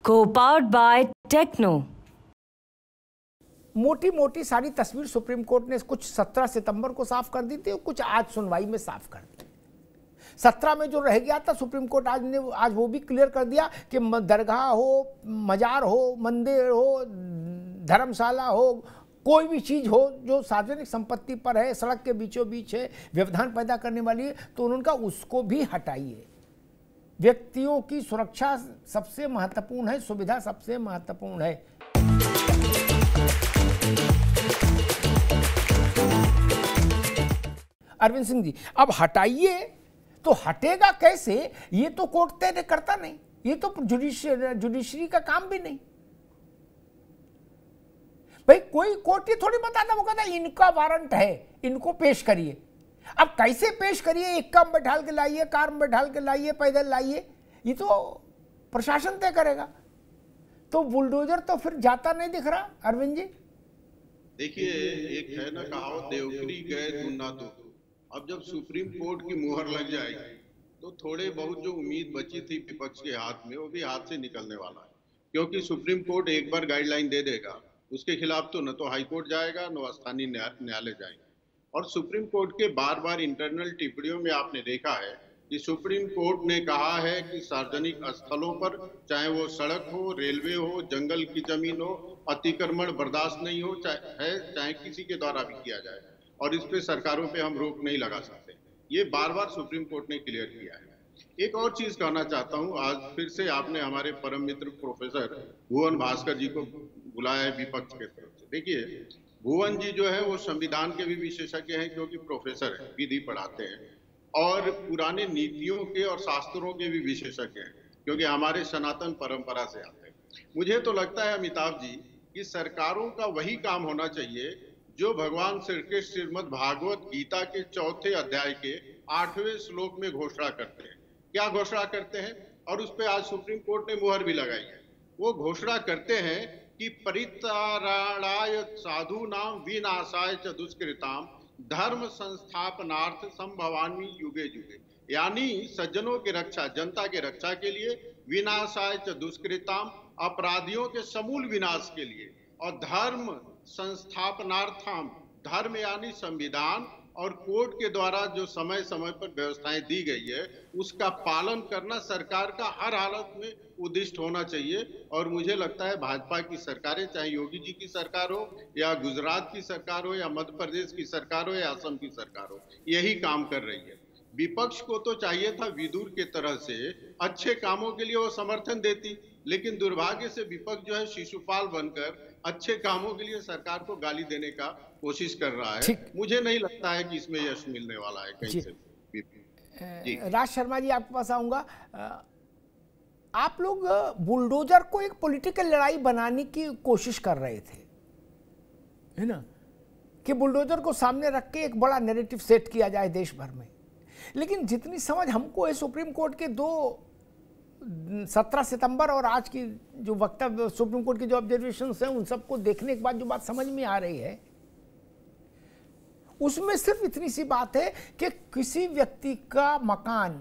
Co-powered by Techno। मोटी मोटी सारी तस्वीर सुप्रीम कोर्ट ने कुछ 17 सितंबर को साफ कर दी थी और कुछ आज सुनवाई में साफ कर दी। 17 में जो रह गया था सुप्रीम कोर्ट आज वो भी क्लियर कर दिया कि दरगाह हो, मजार हो, मंदिर हो, धर्मशाला हो, कोई भी चीज हो जो सार्वजनिक संपत्ति पर है, सड़क के बीचों बीच है, व्यवधान पैदा करने वाली है, तो उन्होंने कहा उसको भी हटाइए। व्यक्तियों की सुरक्षा सबसे महत्वपूर्ण है, सुविधा सबसे महत्वपूर्ण है। अरविंद सिंह जी, अब हटाइए तो हटेगा कैसे, ये तो कोर्ट तय करता नहीं, ये तो जुडिशरी का काम भी नहीं। भाई कोई कोर्ट ही थोड़ी बताता, वो कहता इनका वारंट है, इनको पेश करिए। अब कैसे पेश करिए, एक काम बैठाल के लाइए, कार में बैठाल के लाइए, पैदल लाइए, ये तो प्रशासन तय करेगा। तो बुलडोजर तो फिर जाता नहीं दिख रहा। अरविंद जी देखिए, एक है ना कहावत, देवकरी गए दूना दो। अब जब सुप्रीम कोर्ट की मुहर लग जाएगी तो थोड़े बहुत जो उम्मीद बची थी विपक्ष के हाथ में, वो भी हाथ से निकलने वाला है। क्योंकि सुप्रीम कोर्ट एक बार गाइडलाइन दे देगा, उसके खिलाफ तो न तो हाई कोर्ट जाएगा न स्थानीय न्यायालय जाएगा। और सुप्रीम कोर्ट के बार बार इंटरनल टिप्पणियों में आपने देखा है कि सुप्रीम कोर्ट ने कहा है कि सार्वजनिक स्थलों पर, चाहे वो सड़क हो, रेलवे हो, जंगल की जमीन हो, अतिक्रमण बर्दाश्त नहीं हो, चाहे किसी के द्वारा भी किया जाए, और इस पे सरकारों पे हम रोक नहीं लगा सकते। ये बार बार सुप्रीम कोर्ट ने क्लियर किया है। एक और चीज कहना चाहता हूँ, आज फिर से आपने हमारे परम मित्र प्रोफेसर भुवन भास्कर जी को बुलाया है विपक्ष के तरफ से। देखिए, भुवन जी जो है वो संविधान के भी विशेषज्ञ हैं, क्योंकि प्रोफेसर है, विधि पढ़ाते हैं, और पुराने नीतियों के और शास्त्रों के भी विशेषज्ञ हैं, क्योंकि हमारे सनातन परंपरा से आते हैं। मुझे तो लगता है अमिताभ जी कि सरकारों का वही काम होना चाहिए जो भगवान श्री कृष्ण श्रीमद् भागवत गीता के 4थे अध्याय के 8वें श्लोक में घोषणा करते हैं। क्या घोषणा करते हैं, और उस पर आज सुप्रीम कोर्ट ने मुहर भी लगाई है। वो घोषणा करते हैं कि परित्राणाय साधूनाम विनाशाय च दुष्कृताम धर्म संस्थापनार्थ संभवामि युगे युगे। यानी सज्जनों की रक्षा, जनता की रक्षा के लिए, विनाशाय च दुष्कृताम अपराधियों के समूल विनाश के लिए, और धर्म संस्थापनार्थम, धर्म यानी संविधान और कोर्ट के द्वारा जो समय समय पर व्यवस्थाएं दी गई है उसका पालन करना सरकार का हर हालत में उद्दिष्ट होना चाहिए। और मुझे लगता है भाजपा की सरकारें, चाहे योगी जी की सरकार हो या गुजरात की सरकार हो या मध्य प्रदेश की सरकार हो या असम की सरकार हो, यही काम कर रही है। विपक्ष को तो चाहिए था विदुर के तरह से अच्छे कामों के लिए वो समर्थन देती, लेकिन दुर्भाग्य से विपक्ष जो है शिशुपाल बनकर अच्छे कामों के लिए सरकार को गाली देने का कोशिश कर रहा है। मुझे नहीं लगता है कि इसमें यश मिलने वाला है कहीं से। राज शर्मा जी, आपके पास आऊंगा। आप लोग बुलडोजर को एक पॉलिटिकल लड़ाई बनाने की कोशिश कर रहे थे, है ना, कि बुलडोजर को सामने रख के एक बड़ा नैरेटिव सेट किया जाए देश भर में। लेकिन जितनी समझ हमको है, सुप्रीम कोर्ट के 17 सितंबर और आज की जो वक्तव्य, सुप्रीम कोर्ट की जो ऑब्जर्वेशंस हैं, उन सबको देखने के बाद जो बात समझ में आ रही है, उसमें सिर्फ इतनी सी बात है कि किसी व्यक्ति का मकान,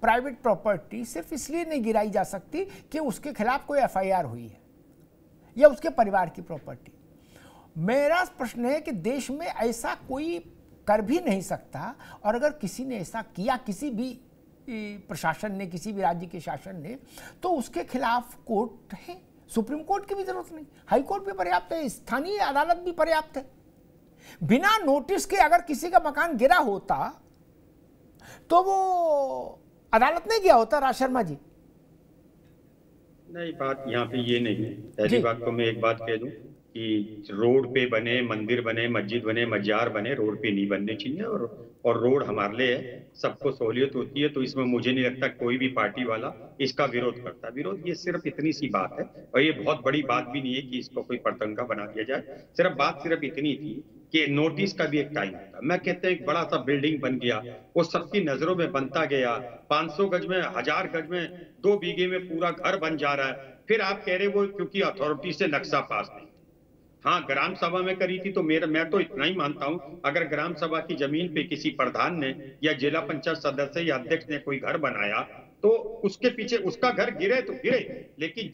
प्राइवेट प्रॉपर्टी सिर्फ इसलिए नहीं गिराई जा सकती कि उसके खिलाफ कोई एफआईआर हुई है या उसके परिवार की प्रॉपर्टी। मेरा प्रश्न है कि देश में ऐसा कोई कर भी नहीं सकता, और अगर किसी ने ऐसा किया, किसी भी प्रशासन ने, किसी भी राज्य के शासन ने, तो उसके खिलाफ कोर्ट है। सुप्रीम कोर्ट की भी जरूरत नहीं, हाई कोर्ट भी पर्याप्त है, स्थानीय अदालत भी पर्याप्त है। बिना नोटिस के अगर किसी का मकान गिरा होता तो वो अदालत नहीं गया होता। राज शर्मा जी नहीं, बात यहाँ पे ये नहीं है। पहली बात तो मैं एक बात कह दूं कि रोड पे बने, मंदिर बने, मस्जिद बने, मजार बने, रोड पे नहीं बनने चाहिए, और रोड हमारे लिए है, सबको सहूलियत होती है। तो इसमें मुझे नहीं लगता कोई भी पार्टी वाला इसका विरोध करता। विरोध ये सिर्फ इतनी सी बात है, और ये बहुत बड़ी बात भी नहीं है कि इसको कोई पतंगा बना दिया जाए। सिर्फ इतनी थी कि नोटिस का भी एक टाइम होता। मैं कहते हैं एक बड़ा सा बिल्डिंग बन गया, वो सबकी नजरों में बनता गया, 500 गज में, 1000 गज में, 2 बीघे में पूरा घर बन जा रहा है। फिर आप कह रहे वो क्योंकि अथॉरिटी से नक्शा पास नहीं। हाँ, ग्राम सभा में करी थी, तो मैं तो इतना ही मानता हूं, अगर ग्राम सभा की जमीन पे किसी प्रधान ने या जिला पंचायत सदस्य या अध्यक्ष ने कोई घर बनाया तो उसके पीछे उसका घर गिरे तो गिरे, लेकिन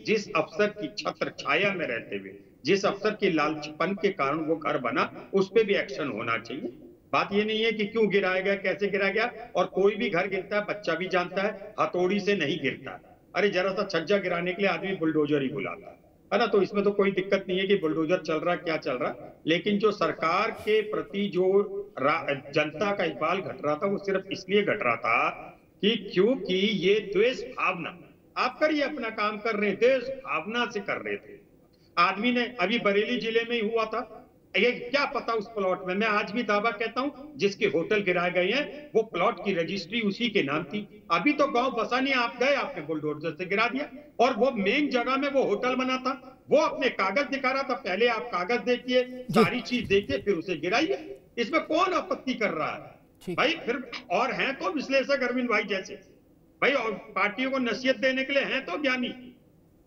जिस अफसर की छत्र छाया में रहते हुए, जिस अफसर के लालचपन के कारण वो घर बना, उस पे भी एक्शन होना चाहिए। बात ये नहीं है कि क्यों गिराया गया, कैसे गिराया गया। और कोई भी घर गिरता है, बच्चा भी जानता है, हथौड़ी से नहीं गिरता। अरे जरा सा छज्जा गिराने के लिए आदमी बुलडोजर ही बुलाता है ना। तो इसमें तो कोई दिक्कत नहीं है कि बुलडोजर चल रहा क्या चल रहा, लेकिन जो सरकार के प्रति जो जनता का इकबाल घट रहा था, वो सिर्फ इसलिए घट रहा था कि क्योंकि ये द्वेष भावना, आप करिए अपना काम कर रहे, देश भावना से कर रहे थे। आदमी ने अभी बरेली जिले में ही हुआ था, ये क्या पता उस प्लॉट में, मैं आज भी दावा कहता हूं, जिसके होटल गिराए गए हैं वो प्लॉट की रजिस्ट्री उसी के नाम थी। अभी तो गांव बसा नहीं, आप गए, आपने बुलडोजर से गिरा दिया। और वो मेन जगह में वो होटल बना था, वो अपने कागज दिखा रहा था। पहले आप कागज देखिए, सारी चीज देखिए, फिर उसे गिराइए। इसमें कौन आपत्ति कर रहा है भाई? फिर और हैं तो विश्लेषक अरविंद भाई जैसे भाई, और पार्टियों को नसीहत देने के लिए हैं तो ज्ञानी।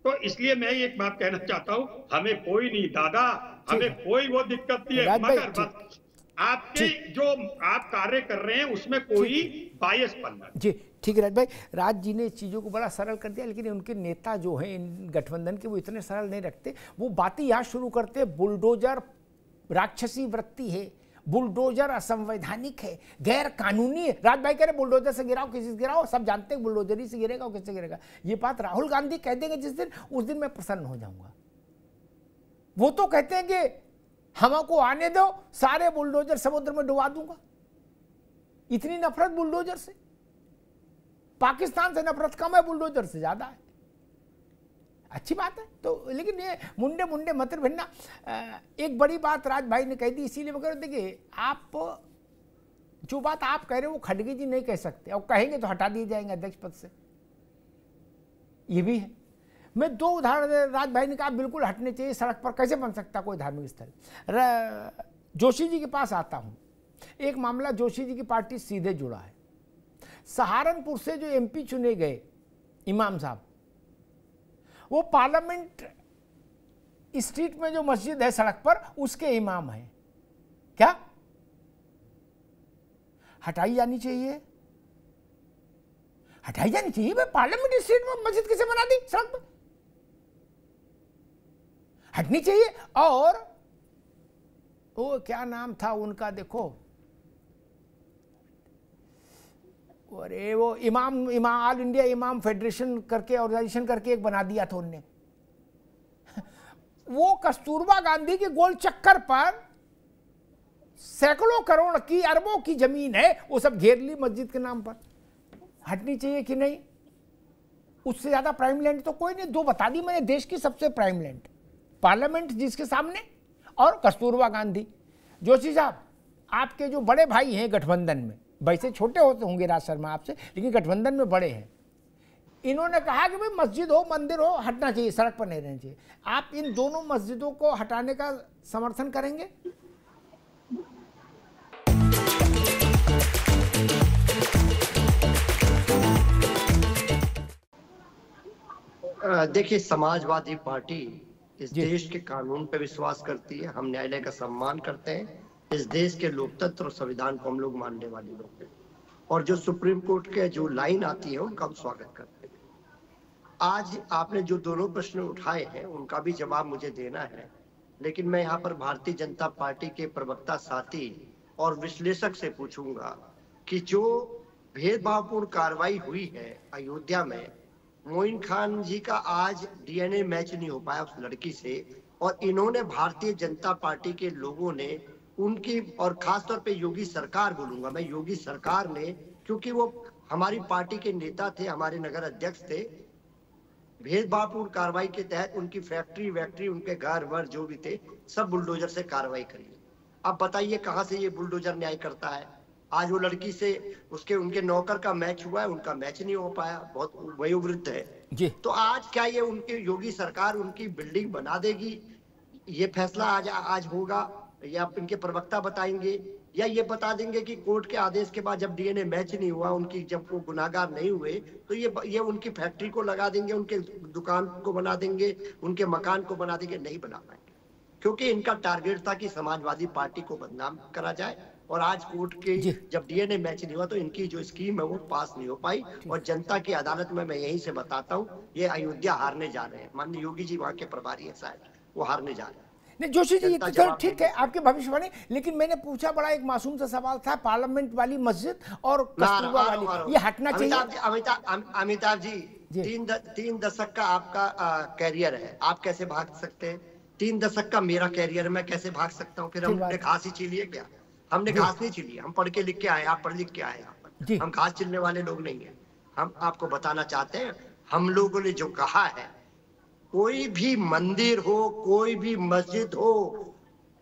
तो इसलिए मैं एक बात कहना चाहता हूं, हमें कोई नहीं दादा, हमें कोई वो दिक्कत नहीं है, मगर बस आपके जो आप कार्य कर रहे हैं उसमें कोई बायस पन्ना। जी ठीक है राज भाई, राज जी ने चीज़ों को बड़ा सरल कर दिया, लेकिन उनके नेता जो हैं इन गठबंधन के, वो इतने सरल नहीं रखते। वो बातें यहाँ शुरू करते हैं, बुलडोजर राक्षसी वृत्ति है, बुलडोजर असंवैधानिक है, गैर कानूनी है। राज भाई कह रहे बुलडोजर से गिराओ, किसी से गिराओ, सब जानते हैं बुलडोजर ही से गिरेगा और किससे गिरेगा। ये बात राहुल गांधी कह देंगे जिस दिन, उस दिन मैं प्रसन्न हो जाऊंगा। वो तो कहते हैं कि हमको आने दो, सारे बुलडोजर समुद्र में डुबा दूंगा। इतनी नफरत बुलडोजर से, पाकिस्तान से नफरत कम है, बुलडोजर से ज्यादा है। अच्छी बात है। तो लेकिन ये मुंडे मुंडे मतर भिन्ना, एक बड़ी बात राज भाई ने कह दी, इसीलिए मैं कह रहा, देखिए आप जो बात आप कह रहे हो वो खड़गे जी नहीं कह सकते, और कहेंगे तो हटा दिए जाएंगे अध्यक्ष पद से, ये भी है। मैं दो उदाहरण, राज भाई ने कहा बिल्कुल हटने चाहिए, सड़क पर कैसे बन सकता कोई धार्मिक स्थल। जोशी जी के पास आता हूं, एक मामला जोशी जी की पार्टी सीधे जुड़ा है। सहारनपुर से जो एमपी चुने गए इमाम साहब, वो पार्लियामेंट स्ट्रीट में जो मस्जिद है सड़क पर, उसके इमाम हैं। क्या हटाई जानी चाहिए? हटाई जानी चाहिए भाई, पार्लियामेंट स्ट्रीट में मस्जिद किसे बना दी सड़क पर? हटनी चाहिए। और वो क्या नाम था उनका, देखो, अरे वो इमाम ऑल इंडिया इमाम फेडरेशन करके ऑर्गेनाइजेशन करके एक बना दिया था उनने। वो कस्तूरबा गांधी के गोल चक्कर पर सैकड़ों करोड़ की, अरबों की जमीन है, वो सब घेर ली मस्जिद के नाम पर। हटनी चाहिए कि नहीं? उससे ज्यादा प्राइम लैंड तो कोई नहीं। दो बता दी मैंने, देश की सबसे प्राइम लैंड, पार्लियामेंट जिसके सामने, और कस्तूरबा गांधी। जोशी साहब, आपके जो बड़े भाई हैं गठबंधन में, वैसे छोटे होते होंगे राज शर्मा आपसे, लेकिन गठबंधन में बड़े हैं, इन्होंने कहा कि भाई मस्जिद हो मंदिर हो, हटना चाहिए, सड़क पर नहीं रहना चाहिए। आप इन दोनों मस्जिदों को हटाने का समर्थन करेंगे? देखिए, समाजवादी पार्टी इस देश के कानून पे विश्वास करती है, हम न्यायालय का सम्मान करते हैं, इस देश के लोकतंत्र और संविधान को हम लोग मानने वाले लोग हैं, और जो सुप्रीम कोर्ट के जो लाइन आती है उनका हम स्वागत करते हैं। आज आपने जो दोनों प्रश्न उठाए हैं उनका भी जवाब मुझे देना है, लेकिन मैं यहाँ पर भारतीय जनता पार्टी के प्रवक्ता साथी और विश्लेषक से पूछूंगा कि जो भेदभावपूर्ण कार्रवाई हुई है अयोध्या में, मोइन खान जी का आज डीएनए मैच नहीं हो पाया उस लड़की से, और इन्होंने भारतीय जनता पार्टी के लोगों ने उनकी, और खासतौर पे योगी सरकार बोलूंगा मैं, योगी सरकार ने, क्योंकि वो हमारी पार्टी के नेता थे, हमारे नगर अध्यक्ष थे, भेदभावपूर्ण कार्रवाई के तहत उनकी फैक्ट्री उनके घर वर जो भी थे सब बुलडोजर से कार्रवाई करी। अब बताइए कहां से ये बुलडोजर न्याय करता है? आज वो लड़की से उनके नौकर का मैच हुआ है, उनका मैच नहीं हो पाया, बहुत वयोवृद्ध है जी। तो आज क्या ये उनकी योगी सरकार उनकी बिल्डिंग बना देगी? ये फैसला आज होगा, या इनके प्रवक्ता बताएंगे, या ये बता देंगे कि कोर्ट के आदेश के बाद जब डीएनए मैच नहीं हुआ, उनकी जब वो गुनाहगार नहीं हुए, तो ये उनकी फैक्ट्री को लगा देंगे, उनके दुकान को बना देंगे, उनके मकान को बना देंगे? नहीं बना पाएंगे, क्योंकि इनका टारगेट था कि समाजवादी पार्टी को बदनाम करा जाए और आज कोर्ट के जब डीएनए मैच नहीं हुआ तो इनकी जो स्कीम है वो पास नहीं हो पाई। और जनता की अदालत में मैं यहीं से बताता हूँ, ये अयोध्या हारने जा रहे हैं। माननीय योगी जी वहाँ के प्रभारी है, शायद वो हारने जा रहे हैं। नहीं जोशी जी, तो चलो ठीक है आपकी भविष्यवाणी, लेकिन मैंने पूछा बड़ा एक मासूम सा सवाल था, पार्लियामेंट वाली मस्जिद और कस्तूरबा वाली, ये हटना चाहिए। अमिताभ जी, 3 दशक का आपका कैरियर है, आप कैसे भाग सकते हैं? 3 दशक का मेरा कैरियर, मैं कैसे भाग सकता हूँ? फिर हमने घास ही छीली है क्या? हमने घास नहीं छीली, हम पढ़ के लिख के आए, आप पढ़ लिख के आए यहाँ पर, हम घास छीलने वाले लोग नहीं है। हम आपको बताना चाहते हैं, हम लोगों ने जो कहा है, कोई भी मंदिर हो, कोई भी मस्जिद हो,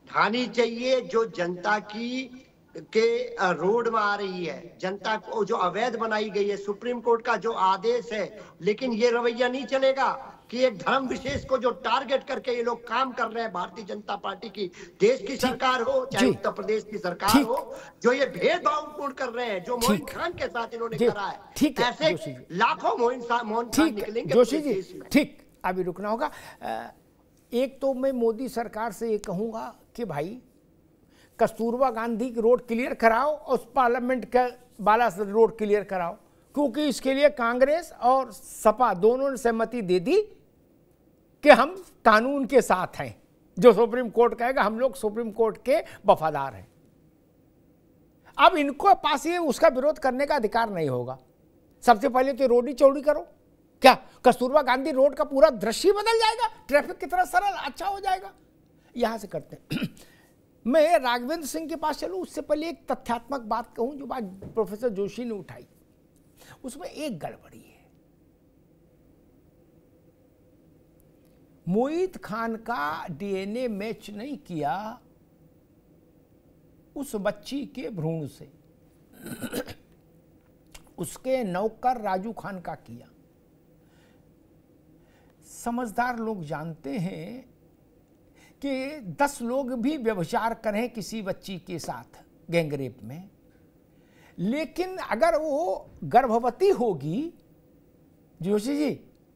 ढानी चाहिए जो जनता की के रोड में आ रही है, जनता को जो अवैध बनाई गई है, सुप्रीम कोर्ट का जो आदेश है। लेकिन ये रवैया नहीं चलेगा कि एक धर्म विशेष को जो टारगेट करके ये लोग काम कर रहे हैं, भारतीय जनता पार्टी की देश की सरकार हो चाहे उत्तर प्रदेश की सरकार हो, जो ये भेदभाव पूर्ण कर रहे हैं, जो मोइन खान के साथ इन्होंने करा है, ऐसे लाखों मोइन खान निकलेंगे जोशी जी। ठीक, अभी रुकना होगा। एक तो मैं मोदी सरकार से ये कहूंगा कि भाई कस्तूरबा गांधी की रोड क्लियर कराओ और पार्लियामेंट का बाला रोड क्लियर कराओ, क्योंकि इसके लिए कांग्रेस और सपा दोनों ने सहमति दे दी कि हम कानून के साथ हैं, जो सुप्रीम कोर्ट कहेगा हम लोग सुप्रीम कोर्ट के वफादार हैं। अब इनको पास ये उसका विरोध करने का अधिकार नहीं होगा। सबसे पहले तो रोड ही चौड़ी करो। क्या कस्तूरबा गांधी रोड का पूरा दृश्य बदल जाएगा? ट्रैफिक कितना सरल अच्छा हो जाएगा। यहां से करते हैं। मैं राघवेंद्र सिंह के पास चलूं, उससे पहले एक तथ्यात्मक बात कहूं जो बात प्रोफेसर जोशी ने उठाई, उसमें एक गड़बड़ी है। मोहित खान का डीएनए मैच नहीं किया उस बच्ची के भ्रूण से, उसके नौकर राजू खान का किया। समझदार लोग जानते हैं कि 10 लोग भी व्यभिचार करें किसी बच्ची के साथ गैंगरेप में, लेकिन अगर वो गर्भवती होगी, जोशी जी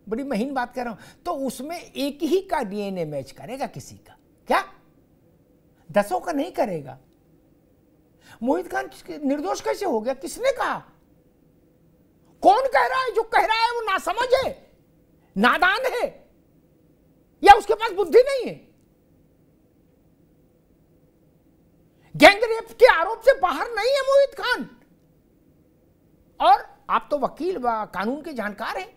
बड़ी महीन बात कर रहा हूं, तो उसमें एक ही का डीएनए मैच करेगा किसी का, क्या 10 का नहीं करेगा? मोहित खान निर्दोष कैसे हो गया? किसने कहा? कौन कह रहा है? जो कह रहा है वो नासमझ है, नादान है, या उसके पास बुद्धि नहीं है। गैंगरेप के आरोप से बाहर नहीं है मोहित खान। और आप तो वकील कानून के जानकार हैं।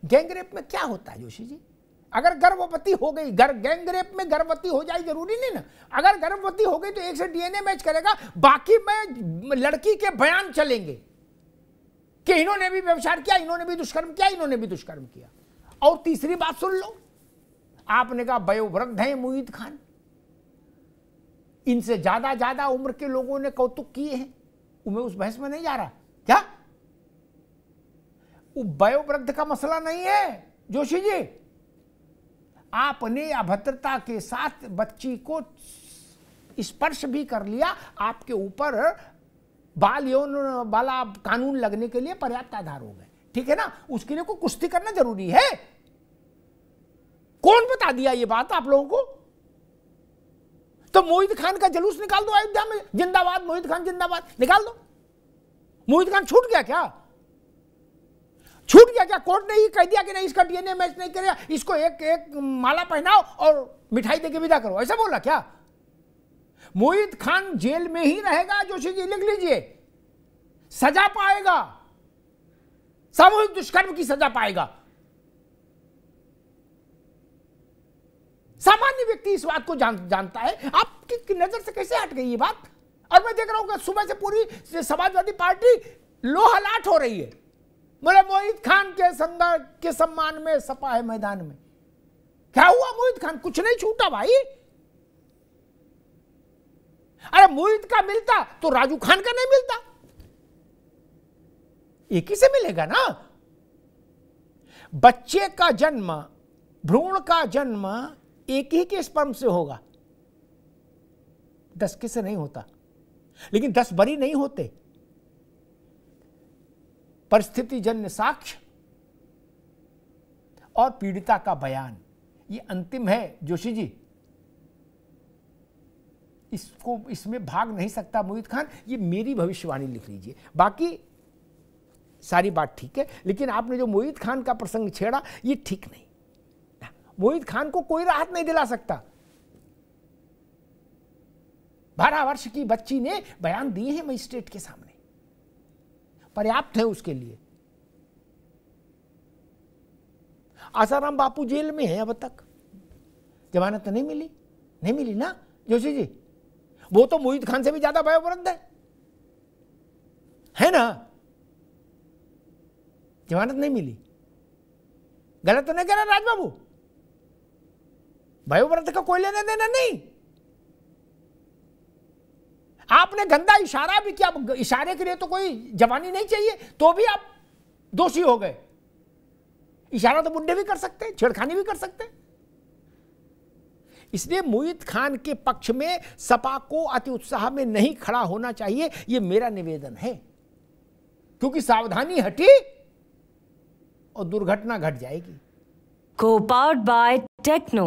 गैंगरेप में क्या होता है जोशी जी? अगर गर्भवती हो गई, गैंगरेप में गर्भवती हो जाए जरूरी नहीं ना। अगर गर्भवती हो गई तो एक से डीएनए मैच करेगा, बाकी में लड़की के बयान चलेंगे कि इन्होंने भी व्यभिचार किया, इन्होंने भी दुष्कर्म किया, इन्होंने भी दुष्कर्म किया। और तीसरी बात सुन लो, आपने कहा वयोवृद्ध हैं मोहित खान, इनसे ज्यादा उम्र के लोगों ने कौतुक किए हैं। मैं उस बहस में नहीं जा रहा। क्या वयोवृद्ध का मसला नहीं है जोशी जी। आपने अभद्रता के साथ बच्ची को स्पर्श भी कर लिया, आपके ऊपर बाल यौन वाला कानून लगने के लिए पर्याप्त आधार हो गए, ठीक है ना? उसके लिए कोई कुश्ती करना जरूरी है? कौन बता दिया ये बात आप लोगों को? तो मोहित खान का जुलूस निकाल दो अयोध्या में, जिंदाबाद मोहित खान जिंदाबाद, निकाल दो। मोहित खान छूट गया क्या? छूट गया क्या? कोर्ट ने ही कह दिया कि नहीं इसका डीएनए मैच नहीं करेगा, इसको एक माला पहनाओ और मिठाई देके विदा करो, ऐसा बोला क्या? मोहित खान जेल में ही रहेगा जोशी जी, लिख लीजिए, सजा पाएगा, सामूहिक दुष्कर्म की सजा पाएगा। सामान्य व्यक्ति इस बात को जानता है। आपकी नजर से कैसे हट गई ये बात? और मैं देख रहा हूं कि सुबह से पूरी समाजवादी पार्टी लोहलाट हो रही है, बोले मोहित खान के सम्मान में सपा है मैदान में। क्या हुआ मोहित खान? कुछ नहीं छूटा भाई। अरे मोहित का मिलता तो राजू खान का नहीं मिलता, एक ही से मिलेगा ना। बच्चे का जन्म, भ्रूण का जन्म एक ही के स्पर्म से होगा, 10 के से नहीं होता। लेकिन 10 बरी नहीं होते। परिस्थिति जन्य साक्ष्य और पीड़िता का बयान, ये अंतिम है जोशी जी। इसमें भाग नहीं सकता मोहित खान, ये मेरी भविष्यवाणी लिख लीजिए। बाकी सारी बात ठीक है, लेकिन आपने जो मोहित खान का प्रसंग छेड़ा ये ठीक नहीं। मोहित खान को कोई राहत नहीं दिला सकता। 12 वर्ष की बच्ची ने बयान दिए हैं मजिस्ट्रेट के सामने, पर्याप्त है उसके लिए। आसाराम बापू जेल में है अब तक, जमानत तो नहीं मिली ना जोशी जी। वो तो मोहित खान से भी ज्यादा वयोवृद्ध है ना, जमानत नहीं मिली। गलत तो नहीं कह रहा राजबाबू, वयोवृद्ध का कोई लेना देना नहीं। आपने गंदा इशारा भी किया, इशारे के लिए तो कोई जवानी नहीं चाहिए, तो भी आप दोषी हो गए। इशारा तो बुड्ढे भी कर सकते हैं, छेड़खानी भी कर सकते हैं। इसलिए मोहित खान के पक्ष में सपा को अति उत्साह में नहीं खड़ा होना चाहिए, यह मेरा निवेदन है, क्योंकि सावधानी हटी और दुर्घटना घट जाएगी। Co-powered by Techno।